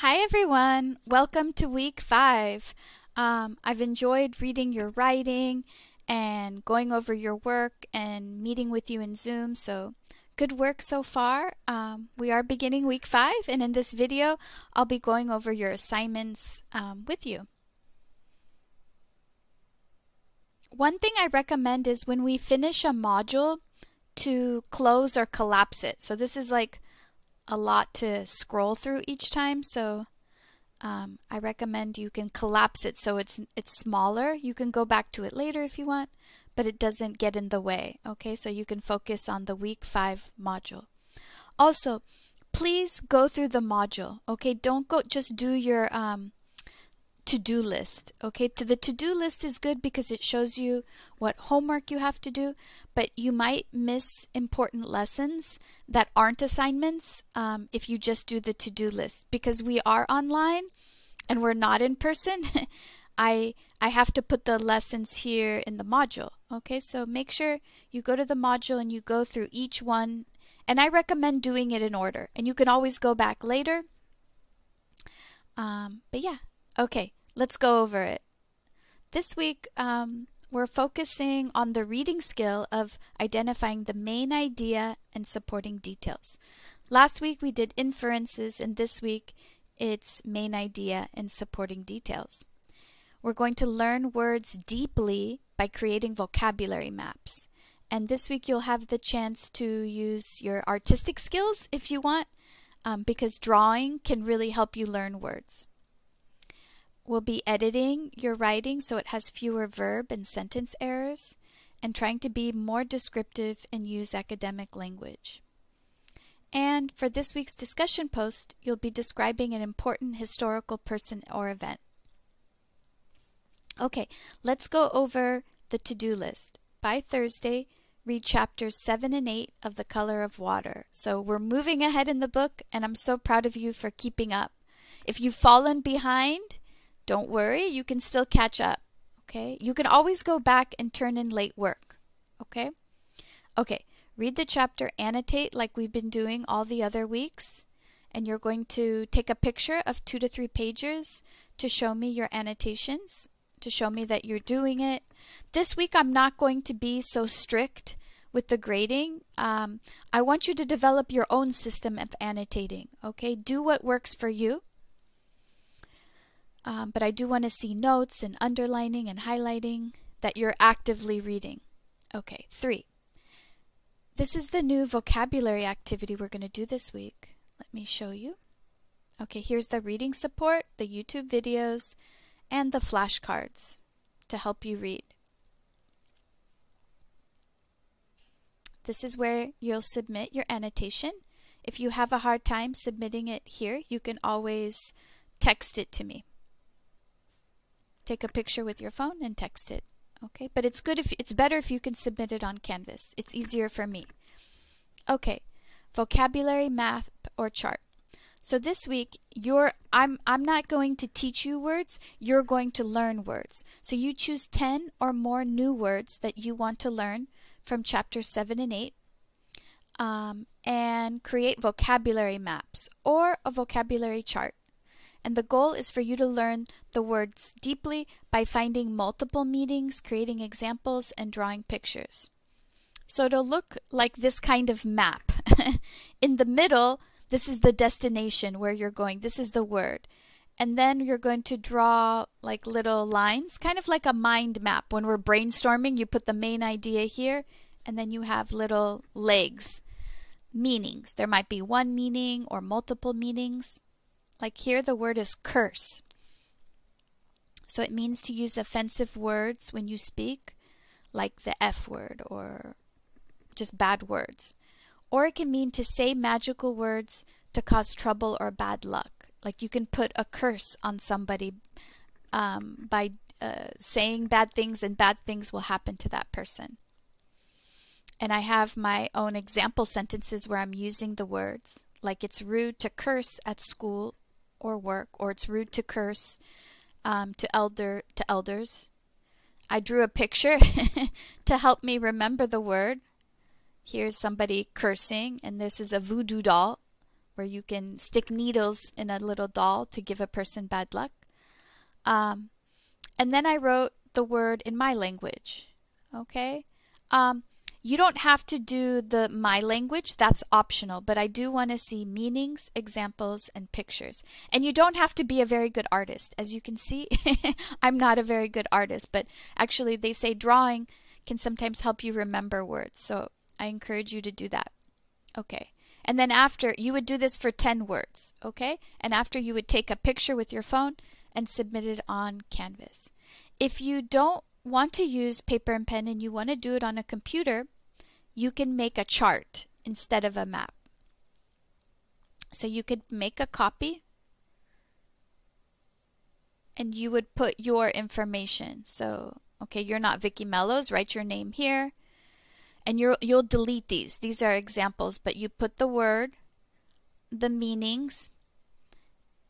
Hi everyone, welcome to week 5. I've enjoyed reading your writing and going over your work and meeting with you in Zoom, so good work so far. We are beginning week 5, and in this video I'll be going over your assignments with you. One thing I recommend is when we finish a module to close or collapse it. So this is like a lot to scroll through each time, so I recommend you can collapse it so it's smaller. You can go back to it later if you want, but it doesn't get in the way. Okay, so you can focus on the week 5 module. Also, please go through the module. Okay, don't go just do your to-do list. Okay, the to-do list is good because it shows you what homework you have to do, but you might miss important lessons that aren't assignments if you just do the to-do list. Because we are online and we're not in person, I have to put the lessons here in the module. Okay, so make sure you go to the module and you go through each one, and I recommend doing it in order, and you can always go back later. But yeah, okay, let's go over it. This week we're focusing on the reading skill of identifying the main idea and supporting details. Last week we did inferences, and this week it's main idea and supporting details. We're going to learn words deeply by creating vocabulary maps. And this week you'll have the chance to use your artistic skills if you want, because drawing can really help you learn words. We'll be editing your writing so it has fewer verb and sentence errors, and trying to be more descriptive and use academic language. And for this week's discussion post, you'll be describing an important historical person or event. Okay, let's go over the to-do list. By Thursday, read chapters 7 and 8 of The Color of Water. So we're moving ahead in the book, and I'm so proud of you for keeping up. If you've fallen behind, don't worry, you can still catch up, okay? You can always go back and turn in late work, okay? Okay, read the chapter, annotate like we've been doing all the other weeks, and you're going to take a picture of 2 to 3 pages to show me your annotations, to show me that you're doing it. This week I'm not going to be so strict with the grading. I want you to develop your own system of annotating, okay? Do what works for you. But I do want to see notes and underlining and highlighting that you're actively reading. Okay, 3. This is the new vocabulary activity we're going to do this week. Let me show you. Okay, here's the reading support, the YouTube videos, and the flashcards to help you read. This is where you'll submit your annotation. If you have a hard time submitting it here, you can always text it to me. Take a picture with your phone and text it. Okay, but it's better if you can submit it on Canvas. It's easier for me. Okay, vocabulary map or chart. So this week I'm not going to teach you words, you're going to learn words. So you choose 10 or more new words that you want to learn from chapters 7 and 8. And create vocabulary maps or a vocabulary chart. And the goal is for you to learn the words deeply by finding multiple meanings, creating examples, and drawing pictures. So it'll look like this kind of map. In the middle, this is the destination where you're going. This is the word. And then you're going to draw like little lines, kind of like a mind map. When we're brainstorming, you put the main idea here, and then you have little legs, meanings. There might be one meaning or multiple meanings. Like here, the word is curse. So it means to use offensive words when you speak, like the F word or just bad words. Or it can mean to say magical words to cause trouble or bad luck. Like you can put a curse on somebody by saying bad things, and bad things will happen to that person. And I have my own example sentences where I'm using the words. Like it's rude to curse at school or work, or it's rude to curse to elders. I drew a picture to help me remember the word. Here's somebody cursing, and this is a voodoo doll where you can stick needles in a little doll to give a person bad luck. And then I wrote the word in my language. Okay? You don't have to do the my language, that's optional, but I do want to see meanings, examples, and pictures. And you don't have to be a very good artist. As you can see, I'm not a very good artist, but actually they say drawing can sometimes help you remember words, so I encourage you to do that. Okay. And then after, you would do this for 10 words, okay? And after, you would take a picture with your phone and submit it on Canvas. If you don't want to use paper and pen and you want to do it on a computer, you can make a chart instead of a map. So you could make a copy and you would put your information. So, okay, you're not Vicky Mellows, write your name here. And you'll delete these. These are examples, but you put the word, the meanings,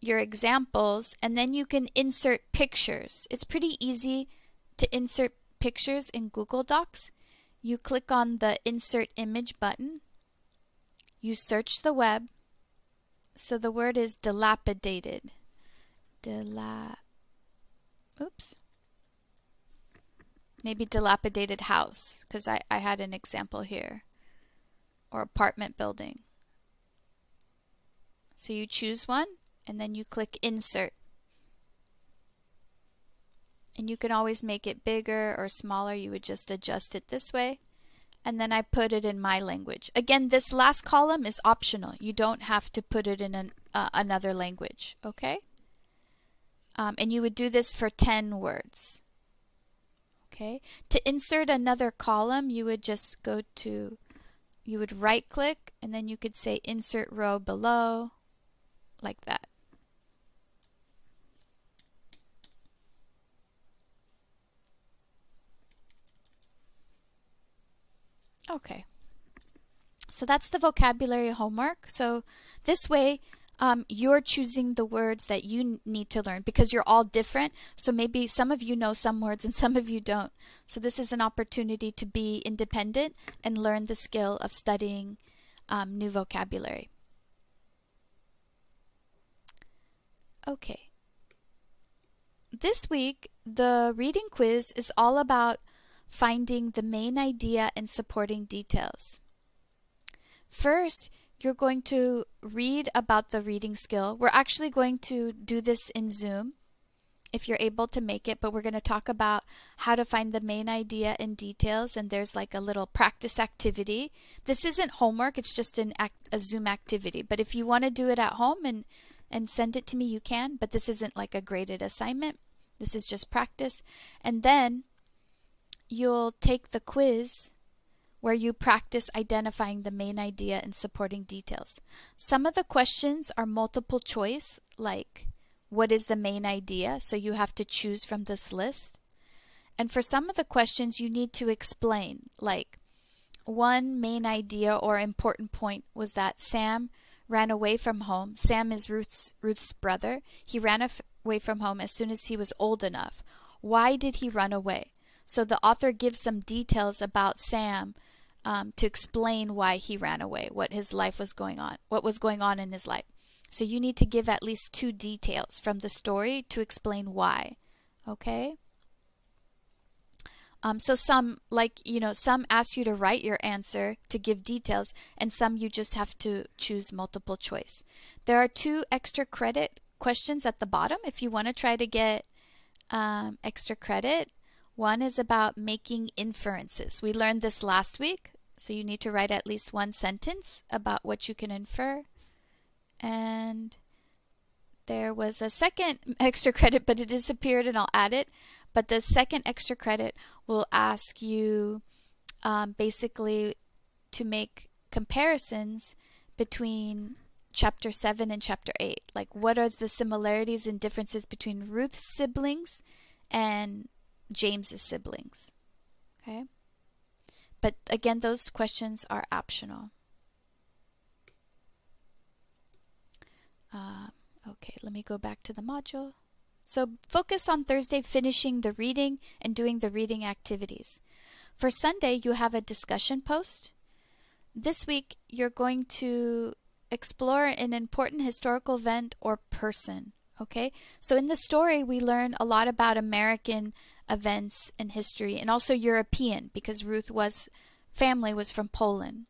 your examples, and then you can insert pictures. It's pretty easy to insert pictures in Google Docs. You click on the Insert Image button. You search the web. So the word is dilapidated. Oops. Maybe dilapidated house, because I had an example here. Or apartment building. So you choose one, and then you click Insert. And you can always make it bigger or smaller. You would just adjust it this way. And then I put it in my language. Again, this last column is optional. You don't have to put it in another language. Okay? And you would do this for 10 words. Okay? To insert another column, you would just go to, you would right click, and then you could say Insert Row Below, like that. Okay, so that's the vocabulary homework. So this way you're choosing the words that you need to learn because you're all different. So maybe some of you know some words and some of you don't. So this is an opportunity to be independent and learn the skill of studying new vocabulary. Okay. This week, the reading quiz is all about finding the main idea and supporting details. First, you're going to read about the reading skill. We're actually going to do this in Zoom if you're able to make it, but we're going to talk about how to find the main idea and details, and there's like a little practice activity. This isn't homework, it's just a Zoom activity, but if you want to do it at home and send it to me, you can, but this isn't like a graded assignment. This is just practice. And then you'll take the quiz where you practice identifying the main idea and supporting details. Some of the questions are multiple choice, like what is the main idea? So you have to choose from this list. And for some of the questions you need to explain, like one main idea or important point was that Sam ran away from home. Sam is Ruth's brother. He ran away from home as soon as he was old enough. Why did he run away? So the author gives some details about Sam to explain why he ran away, what his life was going on, what was going on in his life. So you need to give at least 2 details from the story to explain why. Okay? So some, like, some ask you to write your answer to give details, and some you just have to choose multiple choice. There are 2 extra credit questions at the bottom if you want to try to get extra credit. One is about making inferences. We learned this last week, so you need to write at least 1 sentence about what you can infer. And there was a second extra credit, but it disappeared, and I'll add it. But the second extra credit will ask you basically to make comparisons between Chapter 7 and Chapter 8. Like, what are the similarities and differences between Ruth's siblings and James's siblings? Okay, but again, those questions are optional. Okay, let me go back to the module. So focus on Thursday finishing the reading and doing the reading activities. For Sunday, you have a discussion post. This week, you're going to explore an important historical event or person. Okay, so in the story we learn a lot about American events and history, and also European, because Ruth's family was from Poland.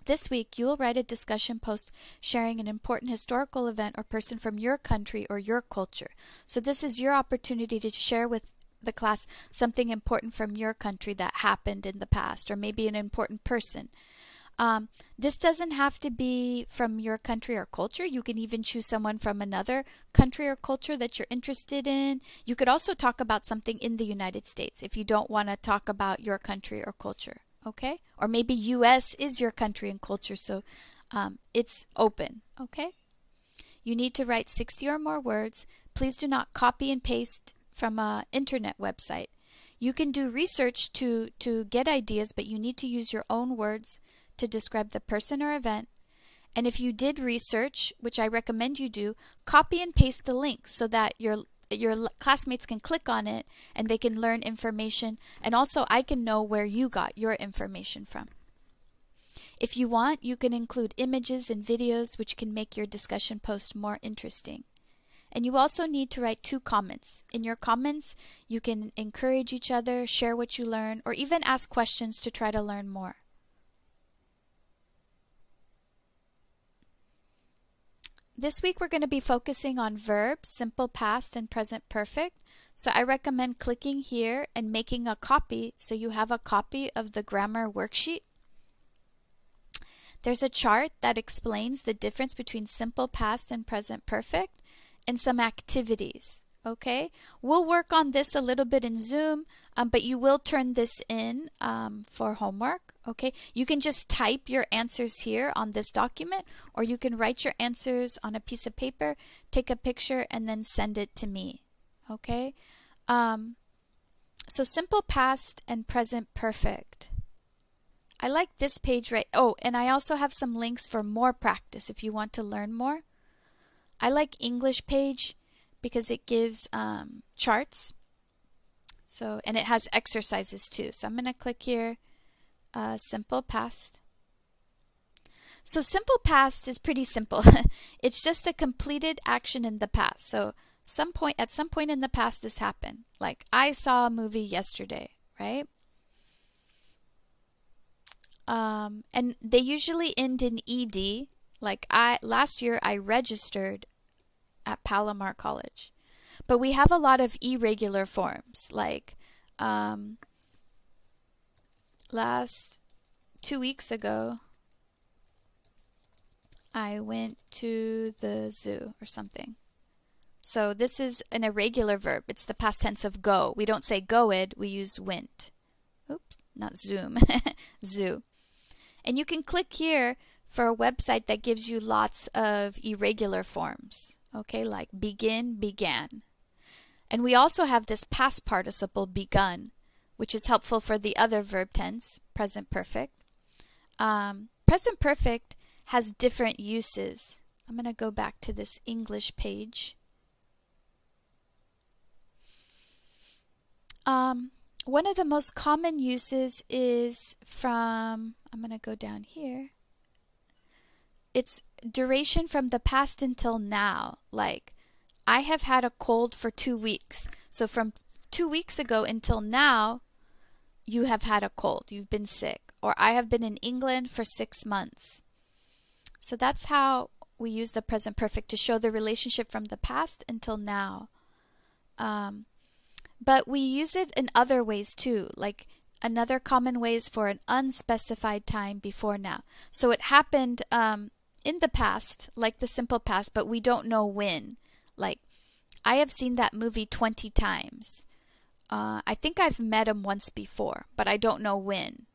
This week you will write a discussion post sharing an important historical event or person from your country or your culture. So this is your opportunity to share with the class something important from your country that happened in the past, or maybe an important person. This doesn't have to be from your country or culture. You can even choose someone from another country or culture that you're interested in. You could also talk about something in the United States if you don't want to talk about your country or culture, okay? Or maybe US is your country and culture, so it's open, okay? You need to write 60 or more words. Please do not copy and paste from an internet website. You can do research to get ideas, but you need to use your own words to describe the person or event. And if you did research, which I recommend you do, copy and paste the link so that your classmates can click on it and they can learn information, and also I can know where you got your information from. If you want, you can include images and videos which can make your discussion post more interesting. And you also need to write 2 comments. In your comments, you can encourage each other, share what you learn, or even ask questions to try to learn more. This week we're going to be focusing on verbs, simple past and present perfect. So I recommend clicking here and making a copy so you have a copy of the grammar worksheet. There's a chart that explains the difference between simple past and present perfect and some activities. Okay, we'll work on this a little bit in Zoom, but you will turn this in for homework. Okay, you can just type your answers here on this document, or you can write your answers on a piece of paper, take a picture, and then send it to me. Okay, so simple past and present perfect. I like this page right. Oh, and I also have some links for more practice if you want to learn more. I like English page because it gives charts. So, and it has exercises too. So I'm going to click here, simple past. So simple past is pretty simple. It's just a completed action in the past. So at some point in the past this happened. Like I saw a movie yesterday, right? And they usually end in ed. Like last year I registered at Palomar College. But we have a lot of irregular forms, like last 2 weeks ago I went to the zoo or something. So this is an irregular verb. It's the past tense of go. We don't say goed, we use went. Oops, not zoom. Zoo. And you can click here for a website that gives you lots of irregular forms. Okay, like begin, began. And we also have this past participle begun, which is helpful for the other verb tense, present perfect. Present perfect has different uses. I'm going to go back to this English page. One of the most common uses is from, I'm going to go down here. It's duration from the past until now. Like, I have had a cold for 2 weeks. So from 2 weeks ago until now, you have had a cold. You've been sick. Or I have been in England for 6 months. So that's how we use the present perfect to show the relationship from the past until now. But we use it in other ways too. Like another common way is for an unspecified time before now. So it happened in the past, like the simple past, but we don't know when. Like, I have seen that movie 20 times. I think I've met him once before, but I don't know when.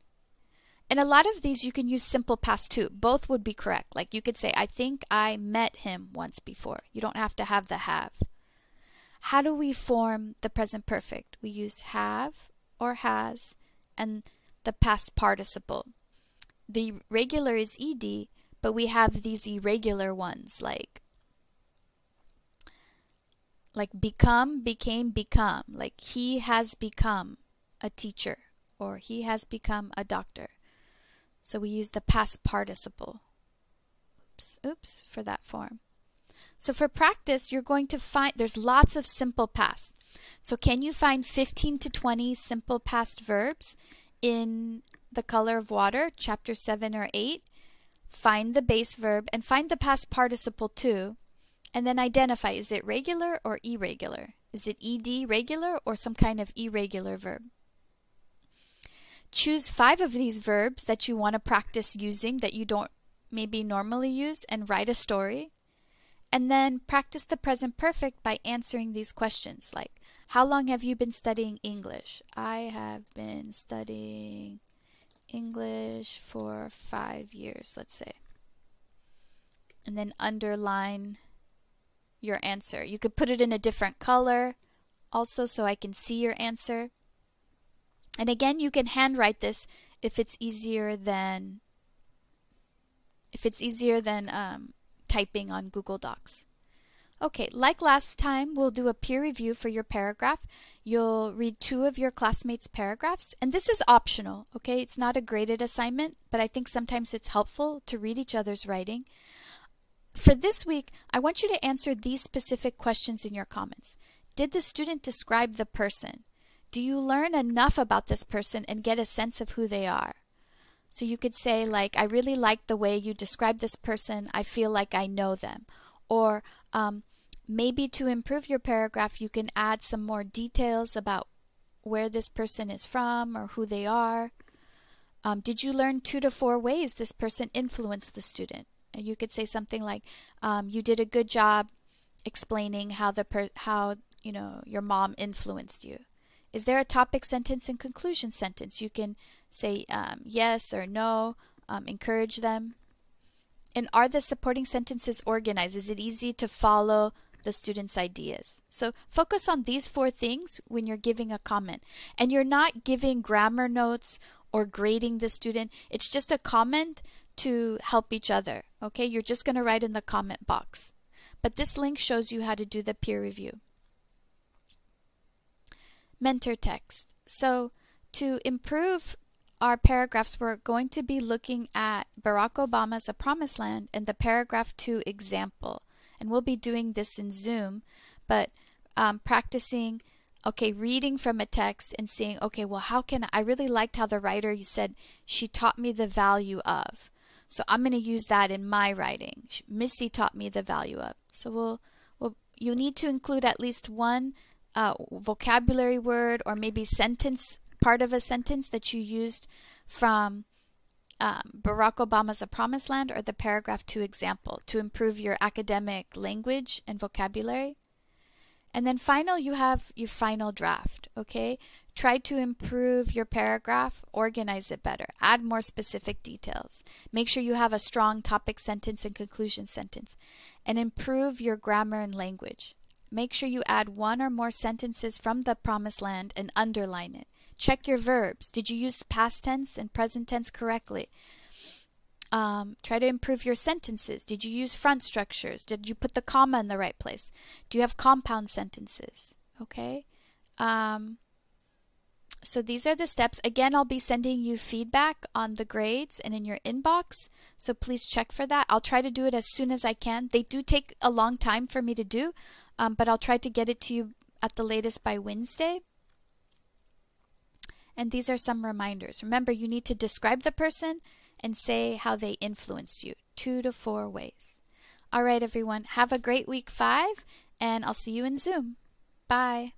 And a lot of these you can use simple past too. Both would be correct. Like you could say, I think I met him once before. You don't have to have the have. How do we form the present perfect? We use have or has and the past participle. The regular is ed, but we have these irregular ones like become, became, become. Like he has become a teacher or he has become a doctor. So we use the past participle. steps, for that form. So for practice, you're going to find there's lots of simple past. So can you find 15 to 20 simple past verbs in The Color of Water, chapter 7 or 8? Find the base verb and find the past participle too, and then identify, is it regular or irregular? Is it ed regular or some kind of irregular verb? Choose 5 of these verbs that you want to practice using that you don't maybe normally use and write a story. And then practice the present perfect by answering these questions like, how long have you been studying English? I have been studying English for 5 years, let's say. And then underline your answer. You could put it in a different color also so I can see your answer. And again, you can handwrite this if it's easier than typing on Google Docs. Okay, like last time, we'll do a peer review for your paragraph. You'll read 2 of your classmates' paragraphs, and this is optional, okay? It's not a graded assignment, but I think sometimes it's helpful to read each other's writing. For this week, I want you to answer these specific questions in your comments. Did the student describe the person? Do you learn enough about this person and get a sense of who they are? So you could say like, I really like the way you describe this person. I feel like I know them. Or maybe to improve your paragraph, you can add some more details about where this person is from or who they are. Did you learn 2 to 4 ways this person influenced the student? And you could say something like, you did a good job explaining how your mom influenced you. Is there a topic sentence and conclusion sentence? You can say yes or no, encourage them. And are the supporting sentences organized? Is it easy to follow the student's ideas? So focus on these 4 things when you're giving a comment. And you're not giving grammar notes or grading the student. It's just a comment to help each other. Okay, you're just going to write in the comment box. But this link shows you how to do the peer review. Mentor text. So to improve our paragraphs, we're going to be looking at Barack Obama's A Promised Land and the paragraph 2 example. And we'll be doing this in Zoom, but practicing, okay, reading from a text and seeing, okay, well, I really liked how the writer, you said, she taught me the value of. So I'm going to use that in my writing. Missy taught me the value of. So you need to include at least one vocabulary word or maybe part of a sentence that you used from Barack Obama's A Promised Land or the paragraph 2 example to improve your academic language and vocabulary. And then you have your final draft, okay? Try to improve your paragraph, organize it better, add more specific details. Make sure you have a strong topic sentence and conclusion sentence, and improve your grammar and language. Make sure you add 1 or more sentences from the Promised Land and underline it. Check your verbs. Did you use past tense and present tense correctly? Try to improve your sentences. Did you use front structures? Did you put the comma in the right place? Do you have compound sentences? Okay. So these are the steps. Again, I'll be sending you feedback on the grades and in your inbox. So please check for that. I'll try to do it as soon as I can. They do take a long time for me to do, but I'll try to get it to you at the latest by Wednesday. And these are some reminders. Remember, you need to describe the person and say how they influenced you, 2 to 4 ways. All right, everyone. Have a great week 5, and I'll see you in Zoom. Bye.